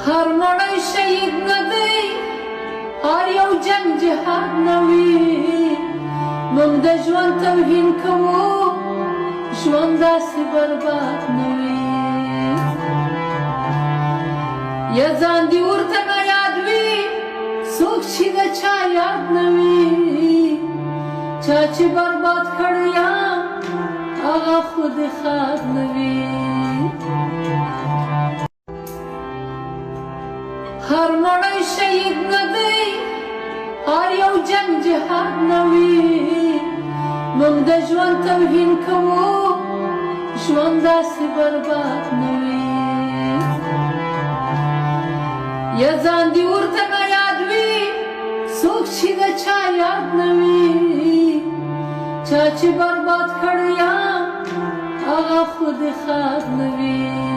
هر مړی شهید نه دی، هر یو جنگ جهاد نه وي. موږ د ژوند توهین کوو، ژوند داسې برباد نه وي. یا ځان دې ورته نه یاد وي، څوک چې د چا یاد نه وي. چا چې برباد کړی یم هغه خو دې ښاد نه وي. هر مړی شهید نه دی، هر یو جنگ جهاد نه وي. موږ د ژوند توهین کوو، ژوند داسې برباد نه وي. یا ځان دې ورته نه یاد وي، څوک چې د چا یاد نه وي. چا چې برباد کړی یم هغه خو دې ښاد نه وي.